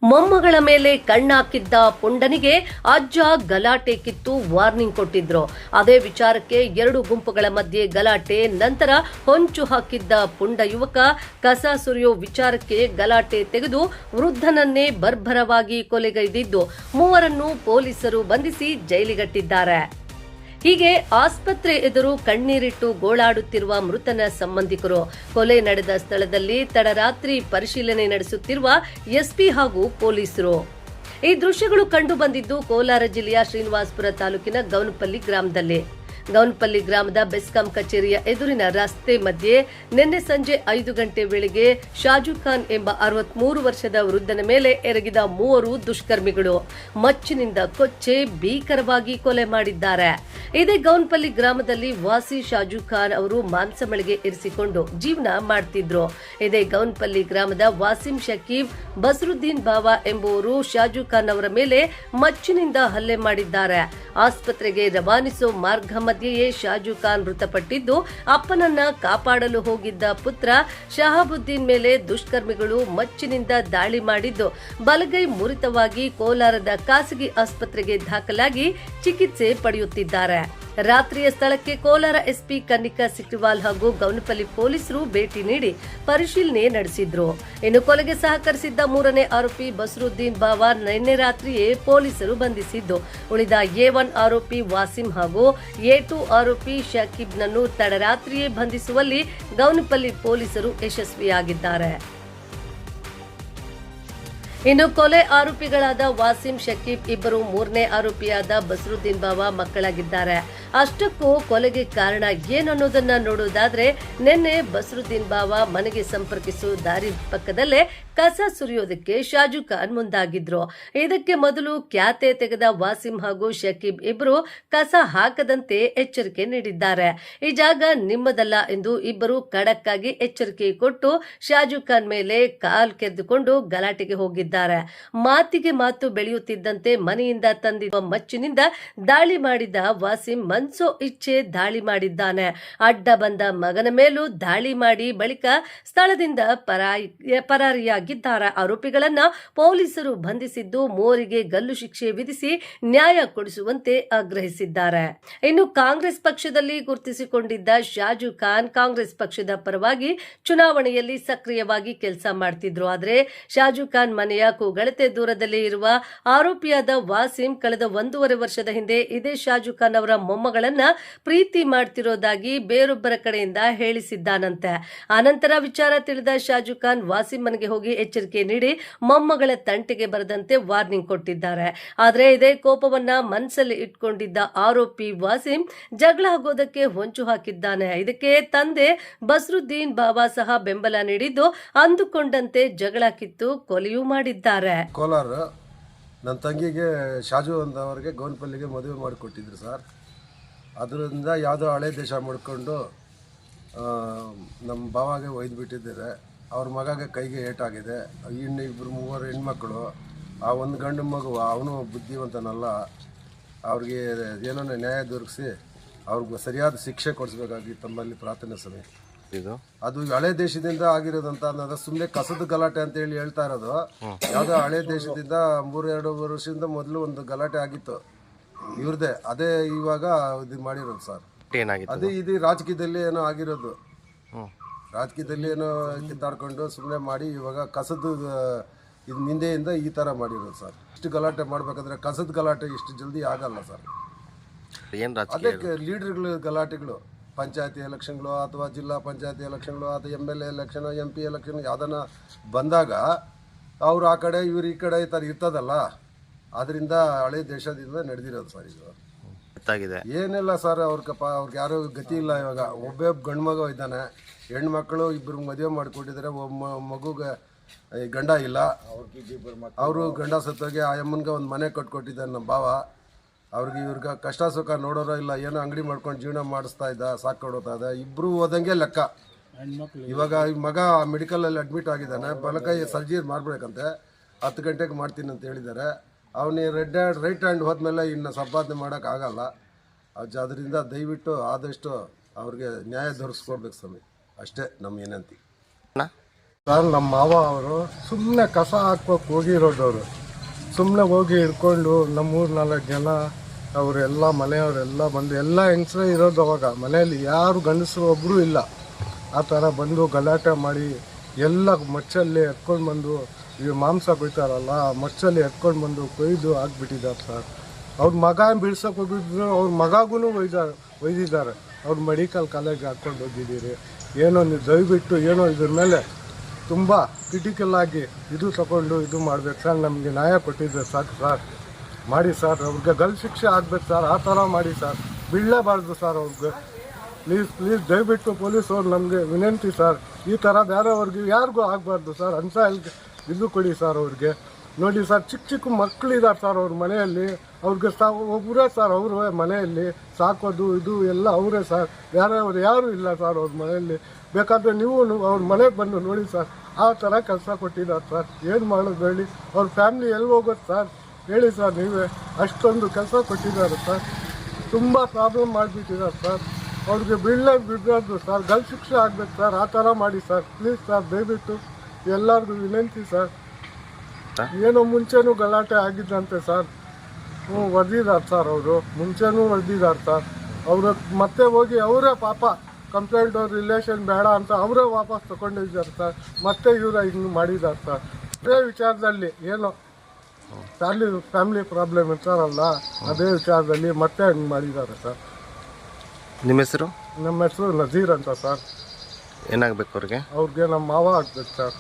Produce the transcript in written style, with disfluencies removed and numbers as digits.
ಮೊಮ್ಮಗಳ ಮೇಲೆ ಕಣ್ಣಾಕಿದ್ದ ಪುಂಡನಿಗೆ ಅಜ್ಜ ಗಲಾಟೆ ಕಿತ್ತು ವಾರ್ನಿಂಗ್ ಕೊಟ್ಟಿದ್ರು. ಅದೇ ವಿಚಾರಕ್ಕೆ ಎರಡು ಗುಂಪುಗಳ ಮಧ್ಯೆ ಗಲಾಟೆ. ನಂತರ ಹೊಂಚು ಹಾಕಿದ್ದ ಪುಂಡ ಯುವಕ ಕಸ ಸುರಿಯೋ ವಿಚಾರಕ್ಕೆ ಗಲಾಟೆ ತೆಗೆದು ವೃದ್ಧನನ್ನೇ ಬರ್ಬರವಾಗಿ ಕೊಲೆಗೈದಿದ್ದು ಮೂವರನ್ನು ಪೊಲೀಸರು ಬಂಧಿಸಿ ಜೈಲಿಗಟ್ಟಿದ್ದಾರೆ. ಹೀಗೆ ಆಸ್ಪತ್ರೆ ಎದುರು ಕಣ್ಣೀರಿಟ್ಟು ಗೋಳಾಡುತ್ತಿರುವ ಮೃತನ ಸಂಬಂಧಿಕರು. ಕೊಲೆ ನಡೆದ ಸ್ಥಳದಲ್ಲಿ ತಡರಾತ್ರಿ ಪರಿಶೀಲನೆ ನಡೆಸುತ್ತಿರುವ ಎಸ್ಪಿ ಹಾಗೂ ಪೊಲೀಸರು. ಈ ದೃಶ್ಯಗಳು ಕಂಡು ಬಂದಿದ್ದು ಕೋಲಾರ ಜಿಲ್ಲೆಯ ಶ್ರೀನಿವಾಸಪುರ ತಾಲೂಕಿನ ಗೌನಪಲ್ಲಿ ಗ್ರಾಮದಲ್ಲಿ. ಗೌನಪಲ್ಲಿ ಗ್ರಾಮದ ಬೆಸ್ಕಾಂ ಕಚೇರಿಯ ಎದುರಿನ ರಸ್ತೆ ಮಧ್ಯೆ ನಿನ್ನೆ ಸಂಜೆ 5 ಗಂಟೆ ವೇಳೆಗೆ ಶಾಜು ಖಾನ್ ಎಂಬ 63 ವರ್ಷದ ವೃದ್ಧನ ಮೇಲೆ ಎರಗಿದ ಮೂವರು ದುಷ್ಕರ್ಮಿಗಳು ಮಚ್ಚಿನಿಂದ ಕೊಚ್ಚೆ ಭೀಕರವಾಗಿ ಕೊಲೆ ಮಾಡಿದ್ದಾರೆ. ಇದೇ ಗೌನಪಲ್ಲಿ ಗ್ರಾಮದಲ್ಲಿ ವಾಸಿ ಶಾಜು ಖಾನ್ ಅವರು ಮಾಂಸಮಳಿಗೆ ಇರಿಸಿಕೊಂಡು ಜೀವನ ಮಾಡ್ತಿದ್ರು. ಇದೇ ಗೌನಪಲ್ಲಿ ಗ್ರಾಮದ ವಾಸಿಂ ಶಕೀಬ್ ಬಸರುದ್ದೀನ್ ಬಾವಾ ಎಂಬುವರು ಶಾಜು ಖಾನ್ ಅವರ ಮೇಲೆ ಮಚ್ಚಿನಿಂದ ಹಲ್ಲೆ ಮಾಡಿದ್ದಾರೆ. ಆಸ್ಪತ್ರೆಗೆ ರವಾನಿಸೋ ಮಾರ್ಗ ಮಧ್ಯೆಯೇ ಶಾಜು ಖಾನ್ ಮೃತಪಟ್ಟಿದ್ದು, ಅಪ್ಪನನ್ನ ಕಾಪಾಡಲು ಹೋಗಿದ್ದ ಪುತ್ರ ಶಹಾಬುದ್ದೀನ್ ಮೇಲೆ ದುಷ್ಕರ್ಮಿಗಳು ಮಚ್ಚಿನಿಂದ ದಾಳಿ ಮಾಡಿದ್ದು ಬಲಗೈ ಮುರಿತವಾಗಿ ಕೋಲಾರದ ಖಾಸಗಿ ಆಸ್ಪತ್ರೆಗೆ ದಾಖಲಾಗಿ ಚಿಕಿತ್ಸೆ ಪಡೆಯುತ್ತಿದ್ದಾರೆ. ರಾತ್ರಿಯ ಸ್ಥಳಕ್ಕೆ ಕೋಲಾರ ಎಸ್ಪಿ ಕನ್ನಿಕಾ ಸಿಕ್ರಿವಾಲ್ ಹಾಗೂ ಗೌನಪಲ್ಲಿ ಪೊಲೀಸರು ಭೇಟಿ ನೀಡಿ ಪರಿಶೀಲನೆ ನಡೆಸಿದ್ರು. ಇನ್ನು ಕೊಲೆಗೆ ಸಹಕರಿಸಿದ್ದ ಮೂರನೇ ಆರೋಪಿ ಬಸರುದ್ದೀನ್ ಬಾವಾ ನಿನ್ನೆ ರಾತ್ರಿಯೇ ಪೊಲೀಸರು ಬಂಧಿಸಿದ್ದು, ಉಳಿದ A1 ಆರೋಪಿ ವಾಸಿಂ ಹಾಗೂ A2 ಆರೋಪಿ ಶಕೀಬ್ನನ್ನು ತಡರಾತ್ರಿಯೇ ಬಂಧಿಸುವಲ್ಲಿ ಗೌನಪಲ್ಲಿ ಪೊಲೀಸರು ಯಶಸ್ವಿಯಾಗಿದ್ದಾರೆ. ಇನ್ನು ಕೊಲೆ ಆರೋಪಿಗಳಾದ ವಾಸಿಂ ಶಕೀಬ್ ಇಬ್ಬರು ಮೂರನೇ ಆರೋಪಿಯಾದ ಬಸರುದ್ದೀನ್ ಬಾವಾ ಮಕ್ಕಳಾಗಿದ್ದಾರೆ. ಅಷ್ಟಕ್ಕೂ ಕೊಲೆಗೆ ಕಾರಣ ಏನನ್ನೋದನ್ನ ನೋಡುವುದಾದ್ರೆ, ನಿನ್ನೆ ಬಸರುದ್ದೀನ್ ಬಾವಾ ಮನೆಗೆ ಸಂಪರ್ಕಿಸುವ ದಾರಿ ಪಕ್ಕದಲ್ಲೇ ಕಸ ಸುರಿಯೋದಕ್ಕೆ ಶಾಜು ಖಾನ್ ಮುಂದಾಗಿದ್ರು. ಇದಕ್ಕೆ ಮೊದಲು ಖ್ಯಾತೆ ತೆಗೆದ ವಾಸಿಂ ಹಾಗೂ ಶಕೀಬ್ ಇಬ್ಬರು ಕಸ ಹಾಕದಂತೆ ಎಚ್ಚರಿಕೆ ನೀಡಿದ್ದಾರೆ. ಈ ಜಾಗ ನಿಮ್ಮದಲ್ಲ ಎಂದು ಇಬ್ಬರು ಖಡಕ್ ಆಗಿ ಎಚ್ಚರಿಕೆ ಕೊಟ್ಟು ಶಾಜು ಖಾನ್ ಮೇಲೆ ಕಾಲ್ ಕೆದ್ದುಕೊಂಡು ಗಲಾಟೆಗೆ ಹೋಗಿದ್ದಾರೆ. ಮಾತಿಗೆ ಮಾತು ಬೆಳೆಯುತ್ತಿದ್ದಂತೆ ಮನೆಯಿಂದ ತಂದಿರುವ ಮಚ್ಚಿನಿಂದ ದಾಳಿ ಮಾಡಿದ ವಾಸಿಂ ಮನ್ಸೋ ಇಚ್ಛೆ ದಾಳಿ ಮಾಡಿದ್ದಾನೆ. ಅಡ್ಡ ಬಂದ ಮಗನ ಮೇಲೂ ದಾಳಿ ಮಾಡಿ ಬಳಿಕ ಸ್ಥಳದಿಂದ ಪರಾರಿಯಾಗಿದ್ದಾರೆ. ಆರೋಪಿಗಳನ್ನ ಪೊಲೀಸರು ಬಂಧಿಸಿದ್ದು ಮೂವರಿಗೆ ಗಲ್ಲು ಶಿಕ್ಷೆ ವಿಧಿಸಿ ನ್ಯಾಯ ಕೊಡಿಸುವಂತೆ ಆಗ್ರಹಿಸಿದ್ದಾರೆ. ಇನ್ನು ಕಾಂಗ್ರೆಸ್ ಪಕ್ಷದಲ್ಲಿ ಗುರುತಿಸಿಕೊಂಡಿದ್ದ ಶಾಜು ಖಾನ್ ಕಾಂಗ್ರೆಸ್ ಪಕ್ಷದ ಪರವಾಗಿ ಚುನಾವಣೆಯಲ್ಲಿ ಸಕ್ರಿಯವಾಗಿ ಕೆಲಸ ಮಾಡ್ತಿದ್ರು. ಆದರೆ ಶಾಜು ಖಾನ್ ಮನೆಯ ಕೂಗಳತೆ ದೂರದಲ್ಲಿ ಇರುವ ಆರೋಪಿಯಾದ ವಾಸಿಂ ಕಳೆದ 1.5 ವರ್ಷದ ಹಿಂದೆ ಇದೇ ಶಾಜು ಖಾನ್ ಅವರ ಮೊಮ್ಮಗಳನ್ನ ಪ್ರೀತಿ ಮಾಡ್ತಿರೋದಾಗಿ ಬೇರೊಬ್ಬರ ಕಡೆಯಿಂದ ಹೇಳಿಸಿದ್ದಾನಂತೆ. ಆನಂತರ ವಿಚಾರ ತಿಳಿದ ಶಾಜು ಖಾನ್ ವಾಸಿಂ ಮನೆಗೆ ಹೋಗಿ ಎಚ್ಚರಿಕೆ ನೀಡಿ ಮೊಮ್ಮಗಳ ತಂಟೆಗೆ ಬರದಂತೆ ವಾರ್ನಿಂಗ್ ಕೊಟ್ಟಿದ್ದಾರೆ. ಆದರೆ ಇದೇ ಕೋಪವನ್ನ ಮನಸ್ಸಲ್ಲಿ ಇಟ್ಕೊಂಡಿದ್ದ ಆರೋಪಿ ವಾಸಿಂ ಜಗಳ ಆಗೋದಕ್ಕೆ ಹೊಂಚು ಹಾಕಿದ್ದಾನೆ. ಇದಕ್ಕೆ ತಂದೆ ಬಸರುದ್ದೀನ್ ಬಾವಾ ಸಹ ಬೆಂಬಲ ನೀಡಿದ್ದು ಅಂದುಕೊಂಡಂತೆ ಜಗಳ ಕಿತ್ತು ಕೊಲೆಯೂ ಮಾಡಿದ್ದಾರೆ. ಕೋಲಾರ ನನ್ನ ತಂಗಿಗೆ ಶಾಜು ಅಂತವರಿಗೆ ಗೌನಪಲ್ಲಿಗೆ ಮದುವೆ ಮಾಡಿಕೊಟ್ಟಿದ್ರು ಸರ್. ಅದರಿಂದ ಯಾವುದೋ ಹಳೆ ದೇಶ ಮಾಡಿಕೊಂಡು ನಮ್ಮ ಭಾವಾಗೆ ಒಯ್ದು ಬಿಟ್ಟಿದ್ದಾರೆ. ಅವ್ರ ಮಗಗೆ ಕೈಗೆ ಏಟಾಗಿದೆ. ಇನ್ನು ಮೂವರು ಹೆಣ್ಮಕ್ಳು, ಆ ಒಂದು ಗಂಡು ಮಗು, ಅವನು ಬುದ್ಧಿವಂತನಲ್ಲ. ಅವ್ರಿಗೆ ಏನೋ ನ್ಯಾಯ ದೊರಕಿಸಿ ಅವ್ರಿಗೆ ಸರಿಯಾದ ಶಿಕ್ಷೆ ಕೊಡಿಸ್ಬೇಕಾಗಿ ತಮ್ಮಲ್ಲಿ ಪ್ರಾರ್ಥನೆ ಸಮಯ. ಅದು ಹಳೆ ದೇಶದಿಂದ ಆಗಿರೋದಂತ ಅನ್ನೋದು ಸುಮ್ಮನೆ ಕಸದ ಗಲಾಟೆ ಅಂತ ಹೇಳ್ತಾ ಇರೋದು. ಯಾವುದೋ ಹಳೆ ದೇಶದಿಂದ 3-2 ವರ್ಷದಿಂದ ಮೊದಲು ಒಂದು ಗಲಾಟೆ ಆಗಿತ್ತು ಇವ್ರದೇ. ಅದೇ ಇವಾಗ ಇದು ಮಾಡಿರೋದು ಸರ್. ಇದು ರಾಜಕೀಯದಲ್ಲಿ ಏನೋ ಆಗಿರೋದು. ರಾಜಕೀಯದಲ್ಲಿ ಏನೋ ಕಿತ್ತಾಡ್ಕೊಂಡು ಸುಮ್ಮನೆ ಮಾಡಿ ಇವಾಗ ಕಸದ ಇದು ನಿಂದೆಯಿಂದ ಈ ಥರ ಮಾಡಿರೋದು ಸರ್. ಇಷ್ಟು ಗಲಾಟೆ ಮಾಡಬೇಕಾದ್ರೆ ಕಸದ ಗಲಾಟೆ ಇಷ್ಟು ಜಲ್ದಿ ಆಗಲ್ಲ ಸರ್. ಅದಕ್ಕೆ ಲೀಡರ್ಗಳು ಗಲಾಟೆಗಳು, ಪಂಚಾಯತಿ ಎಲೆಕ್ಷನ್ಗಳು ಅಥವಾ ಜಿಲ್ಲಾ ಪಂಚಾಯತಿ ಎಲೆಕ್ಷನ್ಗಳು ಅಥವಾ MLA ಎಲೆಕ್ಷನ್, MP ಎಲೆಕ್ಷನ್ ಯಾವ್ದನ್ನ ಬಂದಾಗ ಅವ್ರು ಆ ಕಡೆ ಇವ್ರು ಈ ಕಡೆ ಈ ಥರ ಇರ್ತದಲ್ಲ. ಅದರಿಂದ ಹಳೆ ದೇಶದಿಂದ ನಡೆದಿರೋದು ಸರ್. ಇದು ಏನಿಲ್ಲ ಸರ್. ಅವ್ರಿಗೆ ಯಾರು ಗತಿ ಇಲ್ಲ. ಇವಾಗ ಒಬ್ಬ ಗಂಡು ಮಗ ಇದ್ದಾನೆ, ಹೆಣ್ಮಕ್ಳು ಇಬ್ಬರು ಮದುವೆ ಮಾಡಿಕೊಟ್ಟಿದ್ದಾರೆ. ಒಬ್ಬ ಮಗುಗೆ ಗಂಡ ಇಲ್ಲ. ಅವರು ಗಂಡ ಸತ್ತೋಗಿ ಆ ಅಮ್ಮನಿಗೆ ಒಂದು ಮನೆ ಕಟ್ಕೊಟ್ಟಿದ್ದಾರೆ ನಮ್ಮ ಭಾವ. ಇವ್ರಿಗೆ ಕಷ್ಟ ಸುಖ ನೋಡೋರೋ ಇಲ್ಲ. ಏನೋ ಅಂಗಡಿ ಮಾಡ್ಕೊಂಡು ಜೀವನ ಮಾಡಿಸ್ತಾ ಇದ್ದ, ಸಾಕೊಡೋತಾ ಇದ್ದ. ಇಬ್ಬರು ಓದಂಗೆ ಲೆಕ್ಕ. ಇವಾಗ ಈ ಮಗ ಮೆಡಿಕಲಲ್ಲಿ ಅಡ್ಮಿಟ್ ಆಗಿದ್ದಾನೆ. ಬಲಕೈ ಸರ್ಜರಿ ಮಾಡ್ಬೇಕಂತೆ. 10 ಗಂಟೆಗೆ ಮಾಡ್ತೀನಿ ಅಂತ ಹೇಳಿದ್ದಾರೆ. ಅವನಿಗೆ ರೈಟ್ ಹ್ಯಾಂಡ್ ಹೋದ್ಮೇಲೆ ಇನ್ನು ಸಂಪಾದನೆ ಮಾಡೋಕ್ಕಾಗಲ್ಲ. ಅದರಿಂದ ದಯವಿಟ್ಟು ಆದಷ್ಟು ಅವ್ರಿಗೆ ನ್ಯಾಯ ದೊರಕಿಸ್ಕೊಡ್ಬೇಕು ಸ್ವಾಮಿ. ಅಷ್ಟೇ ನಮ್ಮ ವಿನಂತಿ. ಸರ್ ನಮ್ಮ ಮಾವ ಅವರು ಸುಮ್ಮನೆ ಕಸ ಹಾಕ್ಬೇಕು ಹೋಗಿರೋದವರು, ಸುಮ್ಮನೆ ಹೋಗಿ ಹಿಡ್ಕೊಂಡು ನಮ್ಮೂರು 4 ಜನ ಅವರೆಲ್ಲ ಮನೆಯವರೆಲ್ಲ ಬಂದು ಎಲ್ಲ ಹೆಂಗಸರೇ ಇರೋದು. ಅವಾಗ ಮನೆಯಲ್ಲಿ ಯಾರು ಗಂಡಸರು ಒಬ್ಬರು ಇಲ್ಲ. ಆ ಥರ ಬಂದು ಗಲಾಟೆ ಮಾಡಿ ಎಲ್ಲ ಮಚ್ಚಲ್ಲಿ ಎತ್ಕೊಂಡು ಬಂದು ಈ ಮಾಂಸ ಕೊಯ್ತಾರಲ್ಲ ಮಚ್ಚಲ್ಲಿ ಎತ್ಕೊಂಡು ಬಂದು ಕೊಯ್ದು ಹಾಕ್ಬಿಟ್ಟಿದ್ದಾರೆ ಸರ್. ಅವ್ರ ಮಗ ಬಿಡ್ಸೋಕೆ ಹೋಗಿದ್ರು, ಅವ್ರ ಮಗಾಗೂ ಒಯ್ದಿದ್ದಾರೆ. ಅವ್ರು ಮೆಡಿಕಲ್ ಕಾಲೇಜ್ಗೆ ಹಾಕ್ಕೊಂಡು ಹೋಗಿದ್ದೀರಿ. ಏನೋ ನೀವು ದಯವಿಟ್ಟು ಏನೋ ಇದ್ರ ಮೇಲೆ ತುಂಬ ಕ್ರಿಟಿಕಲ್ ಆಗಿ ಇದು ತಗೊಂಡು ಇದು ಮಾಡಬೇಕು ಸರ್. ನಮಗೆ ನ್ಯಾಯ ಕೊಟ್ಟಿದ್ದೆ ಸಾಕು ಸರ್, ಮಾಡಿ ಸರ್. ಅವ್ರಿಗೆ ಗಲ್ ಶಿಕ್ಷೆ ಆಗಬೇಕು ಸರ್. ಆ ಥರ ಮಾಡಿ ಸರ್, ಬಿಡಲೇಬಾರ್ದು ಸರ್ ಅವ್ರಿಗೆ. ಪ್ಲೀಸ್ ದಯವಿಟ್ಟು ಪೊಲೀಸವ್ರು ನಮಗೆ ವಿನಂತಿ ಸರ್, ಈ ಥರ ಬೇರೆಯವ್ರಿಗೆ ಯಾರಿಗೂ ಆಗಬಾರ್ದು ಸರ್. ಅಂತ ಇದು ಕೊಡಿ ಸರ್ ಅವ್ರಿಗೆ. ನೋಡಿ ಸರ್, ಚಿಕ್ಕ ಮಕ್ಕಳಿದ್ದಾರೆ ಸರ್ ಅವ್ರ ಮನೆಯಲ್ಲಿ. ಅವ್ರಿಗೆ ಒಬ್ಬರೇ ಸರ್ ಅವರು ಮನೆಯಲ್ಲಿ ಸಾಕೋದು ಇದು ಎಲ್ಲ ಅವರೇ ಸರ್, ಬೇರೆಯವ್ರು ಯಾರೂ ಇಲ್ಲ ಸರ್ ಅವ್ರ ಮನೆಯಲ್ಲಿ. ಬೇಕಾದರೆ ನೀವು ಅವ್ರ ಮನೆಗೆ ಬಂದು ನೋಡಿ ಸರ್, ಆ ಥರ ಕೆಲಸ ಕೊಟ್ಟಿದ್ದಾರೆ ಸರ್. ಏನು ಮಾಡೋದು ಹೇಳಿ? ಅವ್ರ ಫ್ಯಾಮ್ಲಿ ಎಲ್ಲಿ ಹೋಗೋದು ಸರ್ ಹೇಳಿ ಸರ್ ನೀವೇ? ಅಷ್ಟೊಂದು ಕೆಲಸ ಕೊಟ್ಟಿದ್ದಾರೆ ಸರ್, ತುಂಬ ಪ್ರಾಬ್ಲಮ್ ಮಾಡಿಬಿಟ್ಟಿದ್ದಾರೆ ಸರ್. ಅವ್ರಿಗೆ ಬಿಡಬಾರ್ದು ಸರ್, ಗಲ್ ಶಿಕ್ಷೆ ಆಗಬೇಕು ಸರ್. ಆ ಥರ ಮಾಡಿ ಸರ್, ಪ್ಲೀಸ್ ಸರ್, ದಯವಿಟ್ಟು ಎಲ್ಲರಿಗೂ ವಿನಂತಿ ಸರ್. ಏನೋ ಮುಂಚೆನೂ ಗಲಾಟೆ ಆಗಿದ್ದಂತೆ ಸರ್. ಹೊಡೆದಿದ್ದಾರೆ ಸರ್ ಅವರು, ಮುಂಚೆನೂ ಹೊಡೆದಿದ್ದಾರೆ ಸರ್. ಅವರು ಮತ್ತೆ ಹೋಗಿ ಅವರೇ ಪಾಪ ಕಂಪ್ಲೇಂಟ್ ಅವ್ರ ರಿಲೇಷನ್ ಬೇಡ ಅಂತ ಅವರೇ ವಾಪಸ್ ತಗೊಂಡಿದ್ದಾರೆ ಸರ್. ಮತ್ತೆ ಇವರ ಹಿಂಗೆ ಮಾಡಿದ್ದಾರೆ ಸರ್. ಅದೇ ವಿಚಾರದಲ್ಲಿ ಏನೋ ಫ್ಯಾಮಿಲಿ ಪ್ರಾಬ್ಲಮ್ ಇರ್ತಾರಲ್ಲ, ಅದೇ ವಿಚಾರದಲ್ಲಿ ಮತ್ತೆ ಹಂಗೆ ಮಾಡಿದ್ದಾರೆ ಸರ್. ನಿಮ್ಮ ಹೆಸರು? ನಮ್ಮ ಹೆಸರು ನಜೀರ್ ಅಂತ ಸರ್. ಏನಾಗಬೇಕು ಅವ್ರಿಗೆ? ಅವ್ರಿಗೆ ನಮ್ಮ ಮಾವ ಆಗ್ಬೇಕು ಸರ್.